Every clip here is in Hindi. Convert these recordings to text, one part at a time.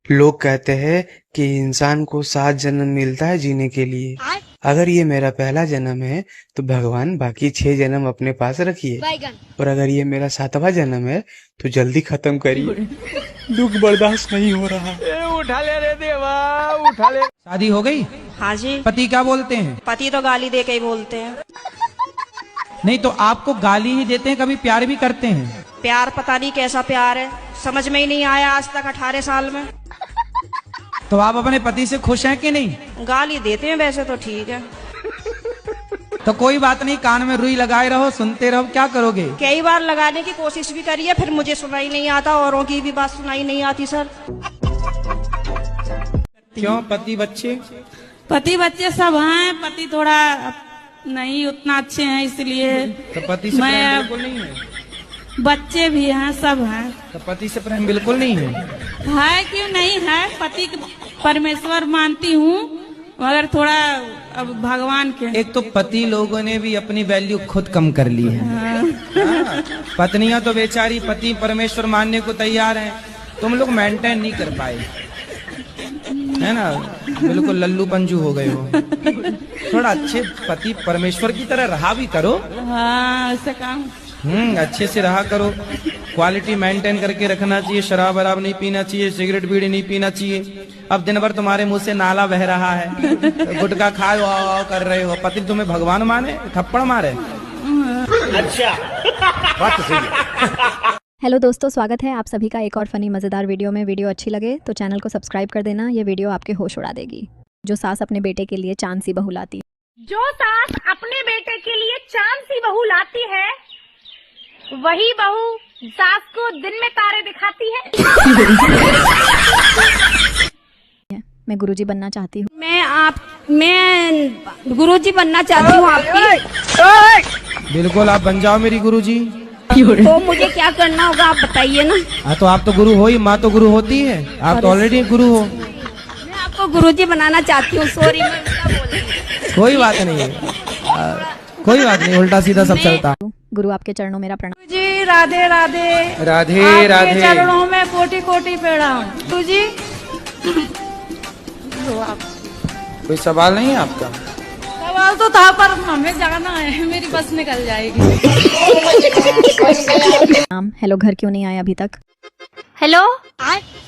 लोग कहते हैं कि इंसान को 7 जन्म मिलता है जीने के लिए। अगर ये मेरा पहला जन्म है तो भगवान बाकी 6 जन्म अपने पास रखिए, और अगर ये मेरा 7वां जन्म है तो जल्दी खत्म करिए। दुख बर्दाश्त नहीं हो रहा। उठा ले रे देवा, उठा ले। शादी हो गई? हाँ जी। पति क्या बोलते हैं? पति तो गाली दे के ही बोलते हैं। नहीं तो आपको गाली ही देते हैं, कभी प्यार भी करते हैं? प्यार पता नहीं कैसा प्यार है, समझ में ही नहीं आया आज तक 18 साल में। तो आप अपने पति से खुश हैं कि नहीं? गाली देते हैं वैसे तो ठीक है। तो कोई बात नहीं, कान में रुई लगाए रहो, सुनते रहो। क्या करोगे? कई बार लगाने की कोशिश भी करी है, फिर मुझे सुनाई नहीं आता, औरों की भी बात सुनाई नहीं आती सर। क्यों? पति बच्चे? पति बच्चे सब हैं, पति थोड़ा नहीं उतना अच्छे हैं इसलिए। तो पति से प्रेम बिल्कुल नहीं है? बच्चे भी हैं, सब हैं। तो पति से प्रेम बिल्कुल नहीं है? है क्यों नहीं है, पति परमेश्वर मानती हूँ, मगर थोड़ा अब भगवान के। एक तो पति लोगों ने भी अपनी वैल्यू खुद कम कर ली है। हाँ। पत्नियां तो बेचारी पति परमेश्वर मानने को तैयार हैं, तुम लोग मेंटेन नहीं कर पाए, है ना? बिल्कुल लल्लू पंजू हो गए हो। थोड़ा अच्छे पति परमेश्वर की तरह रहा भी करो। हाँ, ऐसा काम। अच्छे से रहा करो, क्वालिटी मेंटेन करके रखना चाहिए। शराब वराब नहीं पीना चाहिए, सिगरेट बीड़ी नहीं पीना चाहिए। अब दिन भर तुम्हारे मुंह से नाला बह रहा है, गुटखा खाए वाह कर रहे हो। पति तुम्हें भगवान माने, थप्पड़ मारे? अच्छा, बात तो सही है। हेलो दोस्तों, स्वागत है आप सभी का एक और फनी मज़ेदार वीडियो में। वीडियो अच्छी लगे तो चैनल को सब्सक्राइब कर देना, ये वीडियो आपके होश उड़ा देगी। जो सास अपने बेटे के लिए चांद सी बहू लाती है। जो सास अपने बेटे के लिए चांद सी बहू लाती है, वही बहू सास को दिन में तारे दिखाती है। मैं गुरुजी बनना चाहती हूँ। मैं गुरुजी बनना चाहती हूँ आपकी। बिल्कुल, आप बन जाओ मेरी गुरुजी। तो मुझे क्या करना होगा आप बताइए ना। हाँ, तो आप तो गुरु हो ही, माँ तो गुरु होती है, आप तो ऑलरेडी गुरु हो। मैं आपको गुरुजी बनाना चाहती हूँ। सॉरी, मैं क्या बोल रही हूँ। कोई बात नहीं है, कोई बात नहीं, उल्टा सीधा सब चलता। गुरु आपके चरणों मेरा प्रणाम। जी राधे राधे। राधे आपके राधे। चरणों में कोटि कोटि प्रणाम। तू जी कोई सवाल नहीं है आपका? सवाल तो था पर हमें जाना है, मेरी बस निकल जाएगी। हेलो, घर क्यों नहीं आए अभी तक? हेलो,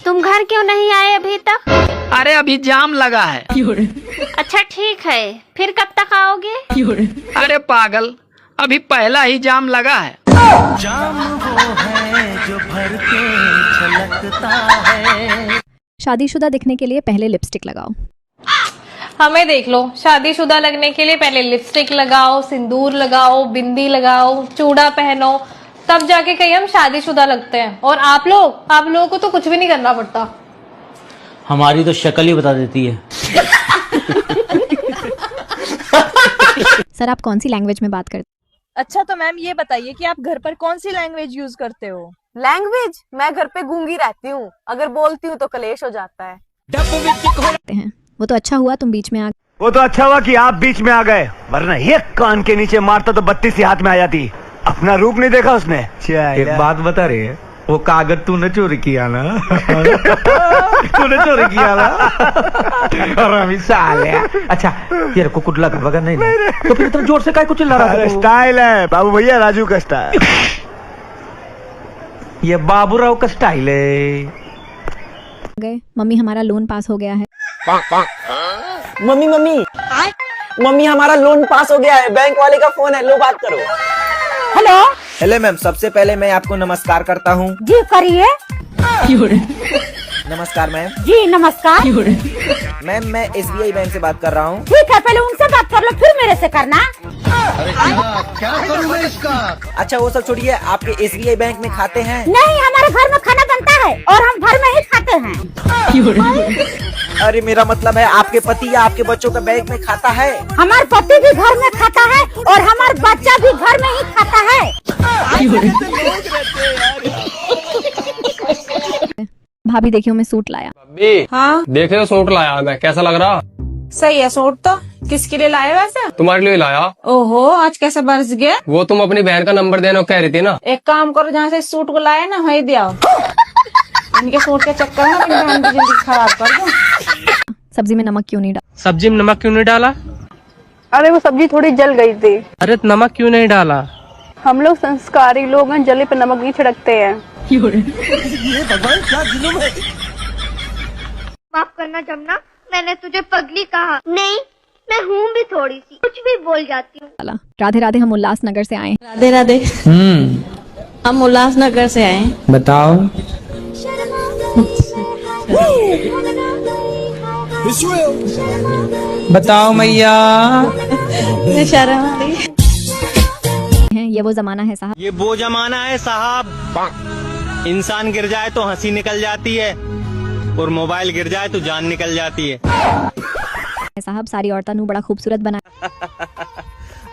तुम घर क्यों नहीं आए अभी तक? अरे अभी जाम लगा है। अच्छा ठीक है, फिर कब तक आओगे? अरे पागल, अभी पहला ही जाम लगा है। जाम वो है जो भर के छलकता है। शादीशुदा दिखने के लिए पहले लिपस्टिक लगाओ। हमें देख लो, शादीशुदा लगने के लिए पहले लिपस्टिक लगाओ, सिंदूर लगाओ, बिंदी लगाओ, चूड़ा पहनो, तब जाके कहीं हम शादीशुदा लगते हैं। और आप लोगों को तो कुछ भी नहीं करना पड़ता। हमारी तो शक्ल ही बता देती है। सर, आप कौन सी लैंग्वेज में बात करते? अच्छा, तो मैम ये बताइए कि आप घर पर कौन सी लैंग्वेज यूज करते हो? लैंग्वेज? मैं घर पे गूंगी रहती हूँ, अगर बोलती हूँ तो कलेश हो जाता है। हैं वो तो अच्छा हुआ तुम बीच में आ गए। वो तो अच्छा हुआ कि आप बीच में आ गए, वरना एक कान के नीचे मारता तो 32 ही हाथ में आ जाती। अपना रूप नहीं देखा उसने। एक बात बता रहे हैं, वो कागज तूने चोरी किया ना? तूने चोरी किया ना? और अभी साले। अच्छा, तेरे को कुछ लगा वगैरह नहीं ना? तो फिर इतना जोर से काय को चिल्ला रहा है? स्टाइल है बाबू भैया, राजू का स्टाइल। ये बाबूराव का स्टाइल है। गए मम्मी, हमारा लोन पास हो गया है। मम्मी मम्मी मम्मी, हमारा लोन पास हो गया है, बैंक वाले का फोन है, लो बात करो। हेलो। हेलो मैम, सबसे पहले मैं आपको नमस्कार करता हूँ। जी करिए। नमस्कार मैम। जी नमस्कार। मैम, मैं SBI बैंक से बात कर रहा हूँ। ठीक है, पहले उनसे बात कर लो, फिर मेरे से करना। अरे क्या करूँ मैं इसका? अच्छा वो सब छोड़िए, आपके SBI बैंक में खाते हैं? नहीं, हमारे घर में खाना बनता है और हम घर में ही खाते हैं। अरे मेरा मतलब है आपके पति या आपके बच्चों का बैंक में खाता है? हमारे पति भी घर में खाता है और हमारा बच्चा भी घर में ही खाता है। भाभी देखियो, मैं सूट लाया। हाँ, देख रहे हो सूट लाया मैं, कैसा लग रहा? सही है सूट तो। किसके लिए लाए वैसे? तुम्हारे लिए लाया। ओहो, आज कैसे बरस गया? वो तुम अपनी बहन का नंबर देना कह रही थी ना। एक काम करो, जहाँ से सूट को लाए ना वही दिया। इनके सूट के चक्कर में मेरी बहन की जिंदगी खराब कर दूं। सब्जी में नमक क्यों नहीं डाला? सब्जी में नमक क्यों नहीं डाला? अरे वो सब्जी थोड़ी जल गई थी। अरे नमक क्यों नहीं डाला? हम लोग संस्कारी लोग हैं, जले पे नमक नहीं छिड़कते हैं। ये भगवान क्या जुल्म है। माफ करना जमुना, मैंने तुझे पगली कहा नहीं, मैं हूँ भी थोड़ी सी, कुछ भी बोल जाती हूँ। राधे राधे, हम उल्लासनगर से आए। राधे राधे। हम उल्लासनगर से आए। बताओ। बताओ मैया। शर्म आ रही हैं, ये वो जमाना है साहब। ये वो जमाना है साहब, इंसान गिर जाए तो हंसी निकल जाती है और मोबाइल गिर जाए तो जान निकल जाती है। साहब सारी औरतां नू बड़ा खूबसूरत बनाया।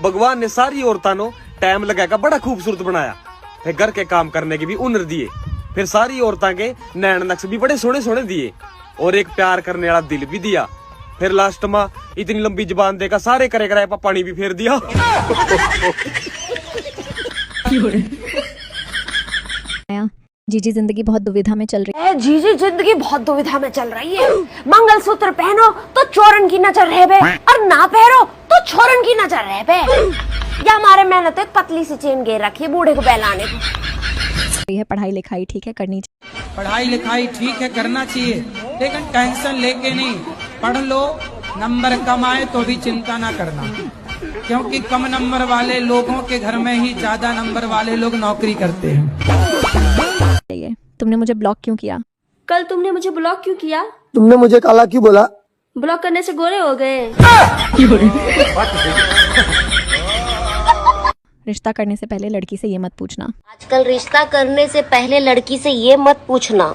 भगवान ने सारी औरतां नो टाइम लगाकर बड़ा खूबसूरत बनाया, फिर घर के काम करने की भी हुनर दिए, फिर सारी औरतां के नैन नक्श भी बड़े सोने सोने दिए और एक प्यार करने वाला दिल भी दिया, फिर लास्ट में इतनी लंबी जुबान देकर सारे करे कराए पानी भी फेर दिया। जीजी जिंदगी बहुत दुविधा में चल रही है। जीजी जिंदगी बहुत दुविधा में चल रही है। मंगलसूत्र पहनो तो चोरन की नजर रह बे, और ना पहनो तो छोरन की नजर रह बे। या हमारे मैंने तो एक पतली सी चेन गे रखी है बूढ़े को बहलाने को। पढ़ाई लिखाई ठीक है करनी चाहिए। पढ़ाई लिखाई ठीक है करना चाहिए, लेकिन टेंशन लेके नहीं। पढ़ लो, नंबर कम आए तो भी चिंता ना करना, क्योंकि कम नंबर वाले लोगों के घर में ही ज्यादा नंबर वाले लोग नौकरी करते हैं। तुमने मुझे ब्लॉक क्यों किया? कल तुमने मुझे ब्लॉक क्यों किया? तुमने मुझे काला क्यों बोला? ब्लॉक करने से गोरे हो गए। रिश्ता करने से पहले लड़की से ये मत पूछना। आजकल रिश्ता करने से पहले लड़की से ये मत पूछना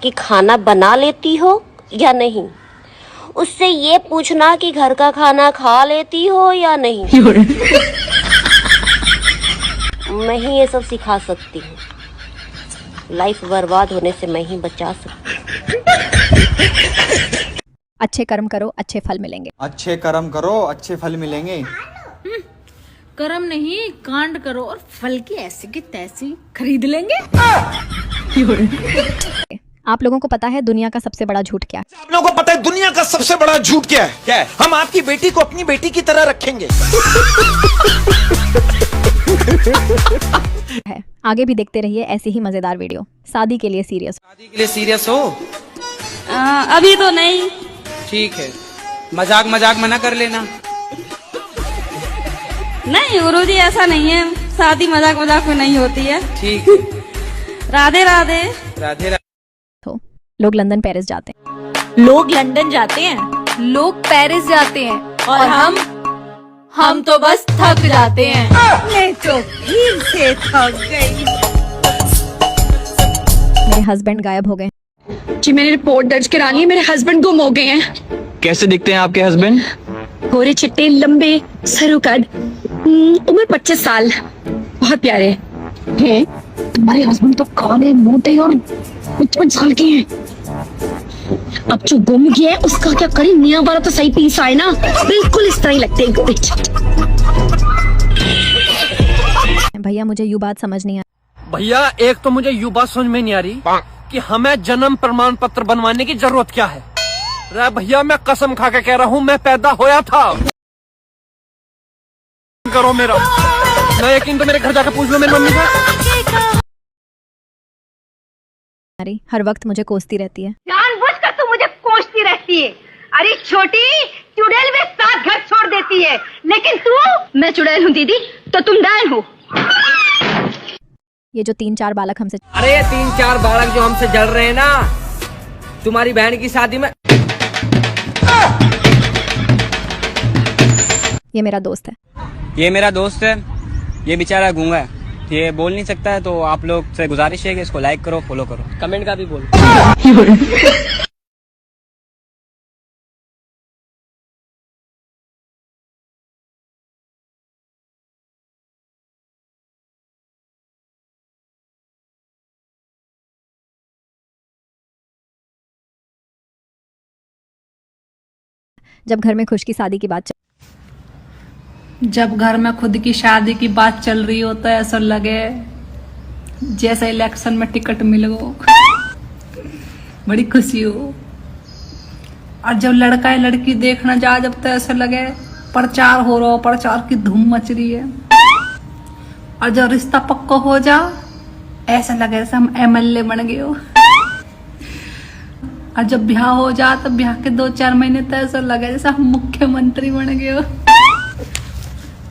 कि खाना बना लेती हो या नहीं, उससे ये पूछना कि घर का खाना खा लेती हो या नहीं। मैं ही ये सब सिखा सकती हूँ, लाइफ बर्बाद होने से मैं ही बचा सकती हूँ। अच्छे कर्म करो, अच्छे फल मिलेंगे। अच्छे कर्म करो, अच्छे फल मिलेंगे। कर्म नहीं, कांड करो और फल की ऐसी की तैसी खरीद लेंगे। आप लोगों को पता है दुनिया का सबसे बड़ा झूठ क्या है? आप लोगों को पता है दुनिया का सबसे बड़ा झूठ क्या है? क्या है? हम आपकी बेटी को अपनी बेटी की तरह रखेंगे। है। आगे भी देखते रहिए ऐसी ही मजेदार वीडियो। शादी के लिए सीरियस? शादी के लिए सीरियस हो? अभी तो नहीं। ठीक है, मजाक मजाक में ना कर लेना। नहीं गुरुजी, ऐसा नहीं है, शादी मजाक मजाक में नहीं होती है। ठीक है। राधे राधे। राधे राधे। तो लोग लंदन पेरिस जाते हैं। लोग लंदन जाते हैं, लोग पेरिस जाते हैं, और हम तो बस थक जाते हैं। मैं तो फिर से थक गई। मेरे हस्बैंड गायब हो गए। जी मैंने रिपोर्ट दर्ज करा ली है, मेरे हस्बैंड गुम हो गए हैं। कैसे दिखते हैं आपके हस्बैंड? गोरे चिट्टे लंबे सरू कद, उम्र 25 साल, बहुत प्यारे हैं। तुम्हारे हस्बैंड तो काले मोटे और 55 साल के हैं। अब जो गुम गया है उसका क्या करें? नया वाला तो सही पीस आए ना, बिल्कुल इस तरह ही लगते हैं। भैया मुझे यू बात समझ नहीं आ। भैया एक तो मुझे यू बात समझ में नहीं आ रही कि हमें जन्म प्रमाण पत्र बनवाने की जरूरत क्या है। रे भैया मैं कसम खा के कह रहा हूँ, मैं पैदा होया था। करो मेरा ना यकीन तो मेरे घर जाकर पूछ लो मेरी मम्मी से। हर वक्त मुझे कोसती रहती है। जानबूझकर तू मुझे कोसती रहती है। अरे छोटी, चुड़ैल में 7 घर छोड़ देती है, लेकिन तू। मैं चुड़ैल हूँ दीदी, तो तुम डायल हो। ये जो 3-4 बालक हमसे। अरे ये 3-4 बालक जो हमसे जल रहे हैं ना, तुम्हारी बहन की शादी में। ये मेरा दोस्त है। ये मेरा दोस्त है, ये बेचारा गूंगा है, ये बोल नहीं सकता है, तो आप लोग से गुजारिश है कि इसको लाइक करो, फॉलो करो, कमेंट का भी बोल। जब घर में खुश की शादी की बात जब घर में खुद की शादी की बात चल रही हो तो ऐसा लगे जैसे इलेक्शन में टिकट मिल गो। बड़ी खुशी हो। और जब लड़का या लड़की देखना जा, जब तो ऐसा लगे प्रचार हो रहा हो, प्रचार की धूम मच रही है। और जब रिश्ता पक्का हो जा, ऐसा लगे जैसे हम MLA बन गए हो। और जब ब्याह हो जा, तो ब्याह के 2-4 महीने तो ऐसा लगे जैसे हम मुख्यमंत्री बन गए हो।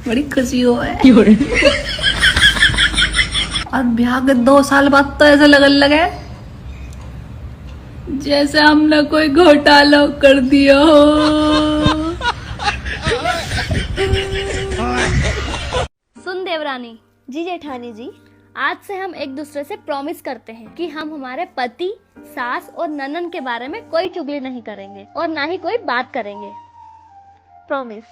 बड़ी खुशी हो है। और ब्याह के 2 साल बाद तो ऐसा लगने लगे जैसे हमने कोई घोटाला कर दिया हो। सुन देवरानी जी, जेठानी जी, आज से हम एक दूसरे से प्रॉमिस करते हैं कि हम हमारे पति, सास और ननन के बारे में कोई चुगली नहीं करेंगे और ना ही कोई बात करेंगे। प्रॉमिस।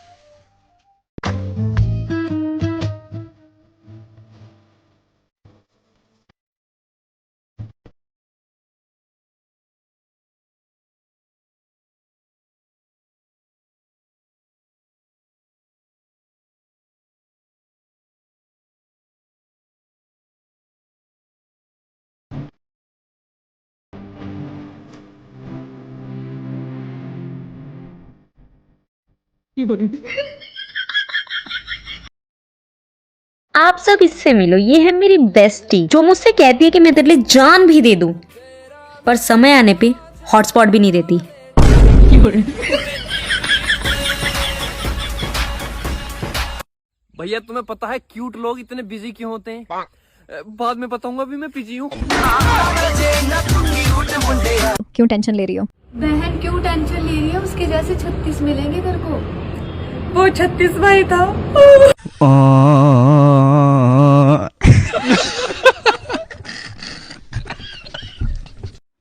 आप सब इससे मिलो, ये है मेरी बेस्टी जो मुझसे कहती है कि मैं तेरे लिए जान भी दे दूं, पर समय आने पे हॉटस्पॉट भी नहीं देती। भैया तुम्हें पता है क्यूट लोग इतने बिजी क्यों होते हैं? बाद में बताऊंगा, अभी मैं बिजी हूँ। क्यों टेंशन ले रही हो? बहन क्यों टेंशन ले रही है? उसके जैसे 36 मिलेंगे तेरे को। वो 36 भाई था।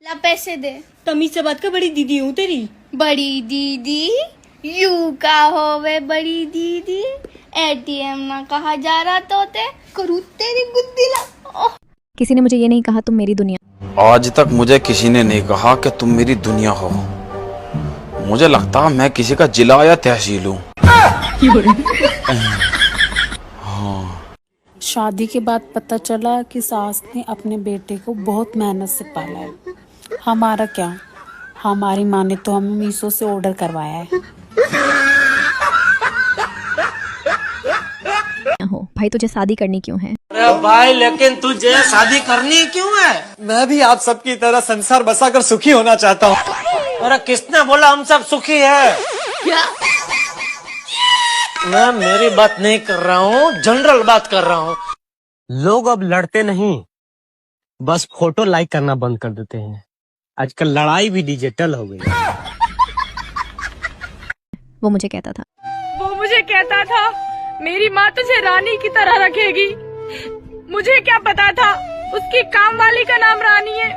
ला पैसे दे। तमीज से बात कर, बड़ी दीदी हूँ तेरी। बड़ी दीदी यू का होवे बड़ी दीदी, ATM ना कहा जा रहा तो ते करू तेरी गुद्दी ला। किसी ने मुझे ये नहीं कहा तुम मेरी दुनिया। आज तक मुझे किसी ने नहीं कहा कि तुम मेरी दुनिया हो। मुझे लगता मैं किसी का जिला या तहसील हूँ। शादी के बाद पता चला कि सास ने अपने बेटे को बहुत मेहनत से पाला है। हमारा क्या, हमारी माँ ने तो हमें मीशो से ऑर्डर करवाया है। हो भाई, तुझे शादी करनी क्यों है? अरे भाई, लेकिन तुझे शादी करनी क्यों है? मैं भी आप सबकी तरह संसार बसाकर सुखी होना चाहता हूँ। अरे किसने बोला हम सब सुखी है? क्या? मैं मेरी बात नहीं कर रहा हूँ, जनरल बात कर रहा हूँ। लोग अब लड़ते नहीं, बस फोटो लाइक करना बंद कर देते हैं। आजकल लड़ाई भी डिजिटल हो गई। वो मुझे कहता था मेरी माँ तुझे रानी की तरह रखेगी। मुझे क्या पता था उसकी काम वाली का नाम रानी है।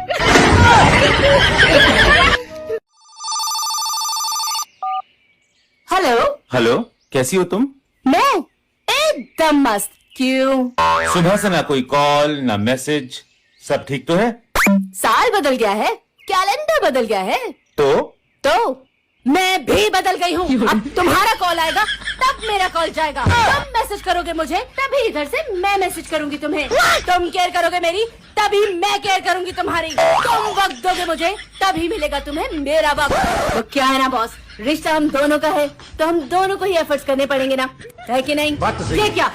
हेलो, कैसी हो तुम? मैं एकदम मस्त। क्यों? सुबह से ना कोई कॉल ना मैसेज, सब ठीक तो है? साल बदल गया है, कैलेंडर बदल गया है, तो मैं भी बदल गई हूँ। अब तुम्हारा कॉल आएगा तब मेरा कॉल जाएगा। तुम मैसेज करोगे मुझे तभी इधर से मैं मैसेज करूंगी तुम्हें। तुम केयर करोगे मेरी तभी मैं केयर करूंगी तुम्हारी। तुम वक्त दोगे मुझे तभी मिलेगा तुम्हें मेरा वक्त। तो क्या है ना बॉस, रिश्ता हम दोनों का है तो हम दोनों को ही एफर्ट्स करने पड़ेंगे ना, है कि नहीं? ये क्या?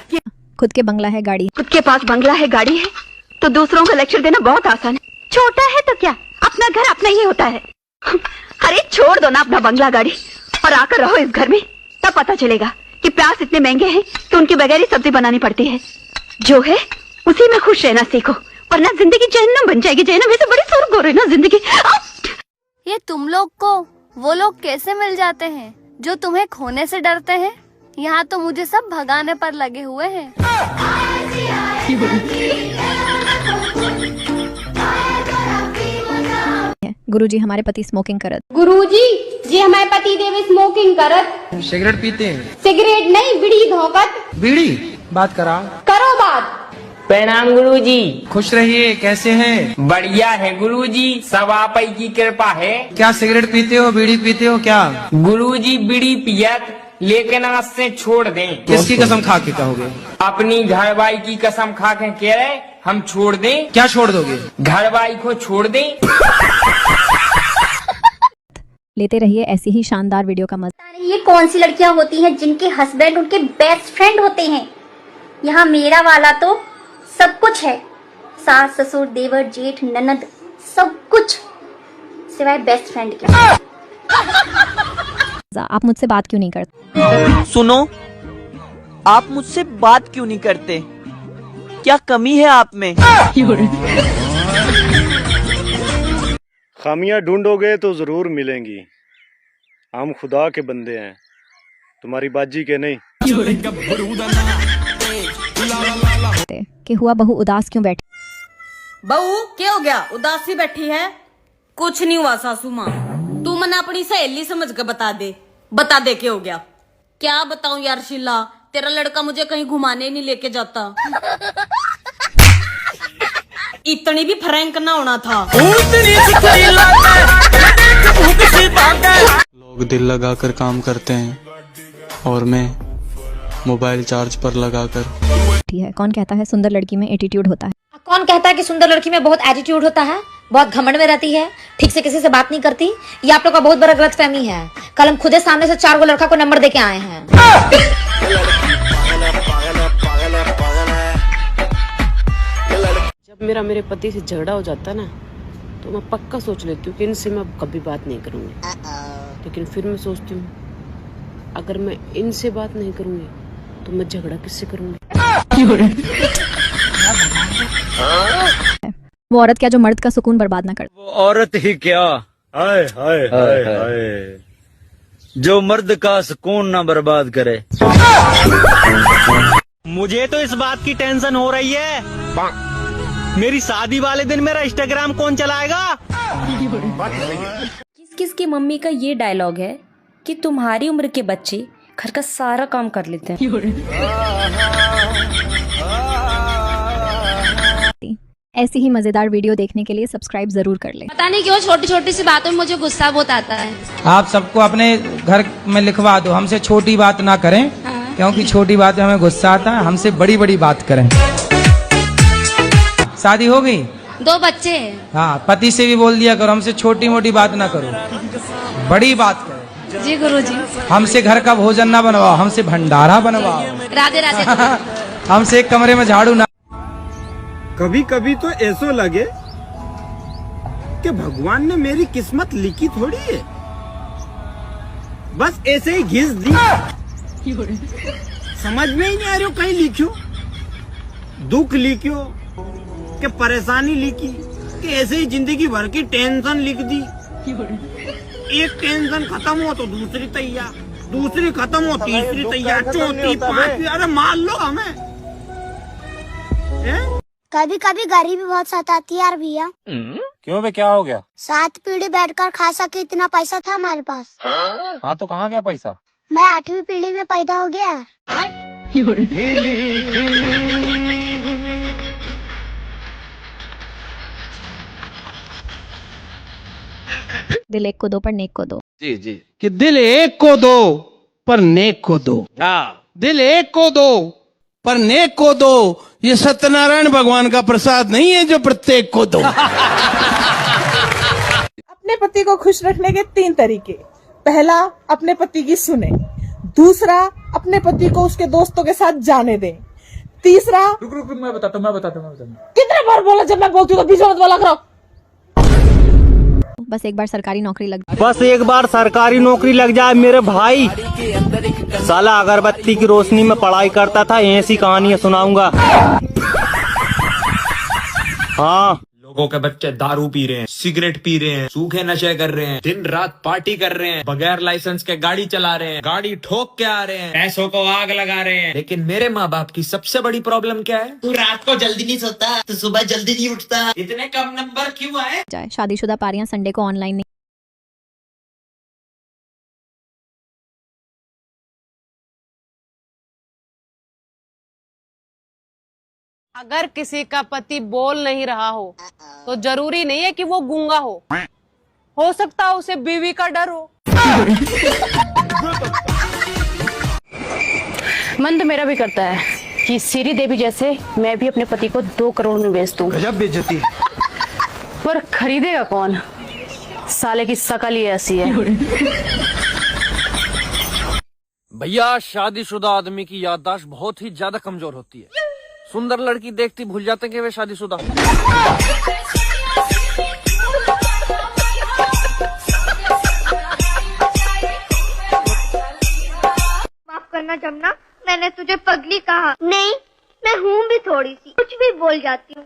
खुद के बंगला है, गाड़ी। खुद के पास बंगला है, गाड़ी है, तो दूसरों को लेक्चर देना बहुत आसान है। छोटा है तो क्या, अपना घर अपना ही होता है। अरे छोड़ दो ना अपना बंगला गाड़ी और आकर रहो इस घर में, तब पता चलेगा कि प्याज इतने महंगे हैं कि उनके बगैर ही सब्जी बनानी पड़ती है। जो है उसी में खुश रहना सीखो, वरना जिंदगी जहन्नम बन जाएगी। जहन्नम में से बड़ी स्वर्ग हो रही ना जिंदगी। ये तुम लोग को वो लोग कैसे मिल जाते हैं जो तुम्हें खोने से डरते हैं? यहाँ तो मुझे सब भगाने पर लगे हुए हैं। गुरुजी, हमारे पति स्मोकिंग करत। गुरुजी जी, हमारे पति देव स्मोकिंग करत। सिगरेट पीते हैं? सिगरेट नहीं, बीड़ी धोकत। बीड़ी? बात करा करो बात। प्रणाम गुरुजी। खुश रहिए, कैसे हैं? बढ़िया है गुरुजी, सब आप ही की कृपा है। क्या सिगरेट पीते हो, बीड़ी पीते हो क्या? गुरुजी बीड़ी पियत, लेकिन आज से छोड़ दें। किसकी कसम खा के कहोगे? अपनी घरवाई की कसम खा के कह रहे हम छोड़ दें। क्या छोड़ दोगे? घरवाई को छोड़ दें। लेते रहिए ऐसी ही शानदार वीडियो का मजा। ये कौन सी लड़कियां होती हैं जिनके हस्बैंड उनके बेस्ट फ्रेंड होते हैं। यहाँ मेरा वाला तो सब कुछ है, सास ससुर देवर जेठ ननद सब कुछ, सिवाय बेस्ट फ्रेंड के। आप मुझसे बात क्यों नहीं करते? सुनो, आप मुझसे बात क्यों नहीं करते? क्या कमी है आप में? खामियां ढूंढोगे तो जरूर मिलेंगी। हम खुदा के बंदे हैं, तुम्हारी बाजी के नहीं। कि हुआ बहू उदास क्यों बैठी? बहू क्या हो गया, उदासी बैठी है? कुछ नहीं हुआ सासू माँ, तू मने अपनी सहेली समझ के बता दे क्या हो गया। क्या बताऊं यार शीला, तेरा लड़का मुझे कहीं घुमाने नहीं लेके जाता। इतनी भी फ्रैंक ना होना था। लोग दिल लगाकर काम करते हैं और मैं मोबाइल चार्ज पर लगाकर। ठीक है, कौन कहता है सुंदर लड़की में एटीट्यूड होता है? कौन कहता है कि सुंदर लड़की में बहुत एटीट्यूड होता है, बहुत घमंड में रहती है, ठीक से किसी से बात नहीं करती? ये आप लोग का बहुत बड़ा गलतफहमी है। कल हम खुदे सामने से 4 लड़का को नंबर देके आए हैं। जब मेरे पति से झगड़ा हो जाता ना, तो मैं पक्का सोच लेती हूँ कि इनसे मैं कभी बात नहीं करूंगी। लेकिन फिर मैं सोचती हूँ अगर मैं इनसे बात नहीं करूंगी तो मैं झगड़ा किससे करूंगी? वो औरत क्या जो मर्द का सुकून बर्बाद ना कर? वो औरत ही क्या, हाय हाय हाय हाय, जो मर्द का सुकून ना बर्बाद करे। मुझे तो इस बात की टेंशन हो रही है, मेरी शादी वाले दिन मेरा इंस्टाग्राम कौन चलाएगा? किस किस की मम्मी का ये डायलॉग है कि तुम्हारी उम्र के बच्चे घर का सारा काम कर लेते हैं। ऐसी ही मजेदार वीडियो देखने के लिए सब्सक्राइब जरूर कर लें। पता नहीं क्यों छोटी छोटी सी बातों में मुझे गुस्सा बहुत आता है। आप सबको अपने घर में लिखवा दो, हमसे छोटी बात ना करें, क्योंकि छोटी बात में हमें गुस्सा आता है। हमसे बड़ी बड़ी बात करें। शादी हो गई? 2 बच्चे हैं। हाँ, पति से भी बोल दिया करो हमसे छोटी मोटी बात ना करो, बड़ी बात करो। जी गुरुजी। हमसे घर का भोजन ना बनवाओ, हमसे भंडारा बनवाओ। राधे राधे। हमसे एक कमरे में झाड़ू ना। कभी कभी तो ऐसा लगे कि भगवान ने मेरी किस्मत लिखी थोड़ी है, बस ऐसे ही घिस दी। समझ में ही नहीं आ रही हो, कहीं लिखो दुख लिखो कि परेशानी लिखी कि ऐसे ही जिंदगी भर की टेंशन लिख दी। एक टेंशन खत्म हो तो दूसरी तैयार, दूसरी खत्म हो तीसरी तैयार, चौथी पांचवी। अरे मान लो हमें। कभी कभी गरीबी बहुत सताती है यार भैया। क्यों बे, क्या हो गया? 7 पीढ़ी बैठकर खा सके इतना पैसा था हमारे पास। हाँ तो कहाँ गया पैसा? मैं 8वीं पीढ़ी में पैदा हो गया। दिल एक को दो पर नेक को दो। जी जी, कि दिल एक को दो पर नेक को दो। दिल एक को दो पर नेक को दो, ये सत्यनारायण भगवान का प्रसाद नहीं है जो प्रत्येक को दो। अपने पति को खुश रखने के 3 तरीके। पहला, अपने पति की सुने। दूसरा, अपने पति को उसके दोस्तों के साथ जाने दें। तीसरा, रुक मैं बताता हूँ। कितने बार बोला जब मैं बोलती हूँ तो बीच में बोला करो। बस एक बार सरकारी नौकरी लग बस एक बार सरकारी नौकरी लग जाए मेरे भाई। साला अगरबत्ती की रोशनी में पढ़ाई करता था, ऐसी कहानियां सुनाऊंगा। हाँ, लोगों के बच्चे दारू पी रहे हैं, सिगरेट पी रहे हैं, सूखे नशे कर रहे हैं, दिन रात पार्टी कर रहे हैं, बगैर लाइसेंस के गाड़ी चला रहे हैं, गाड़ी ठोक के आ रहे हैं, पैसों को आग लगा रहे हैं। लेकिन मेरे माँ बाप की सबसे बड़ी प्रॉब्लम क्या है? तू रात को जल्दी नहीं सोता, तू सुबह जल्दी नहीं उठता, इतने कम नंबर क्यों आए? जाए। शादीशुदा पारियां संडे को ऑनलाइन नहीं। अगर किसी का पति बोल नहीं रहा हो तो जरूरी नहीं है कि वो गूंगा हो सकता है उसे बीवी का डर हो। मन तो मेरा भी करता है कि श्री देवी जैसे मैं भी अपने पति को 2 करोड़ में बेच दूं। गजब बेइज्जती। पर खरीदेगा कौन? साले की शकल ही ऐसी है। भैया शादीशुदा आदमी की याददाश्त बहुत ही ज्यादा कमजोर होती है। सुंदर लड़की देखती भूल जाते हैं कि वे शादीशुदा। माफ करना जमुना, मैंने तुझे पगली कहा। नहीं, मैं हूँ भी थोड़ी सी, कुछ भी बोल जाती हूँ।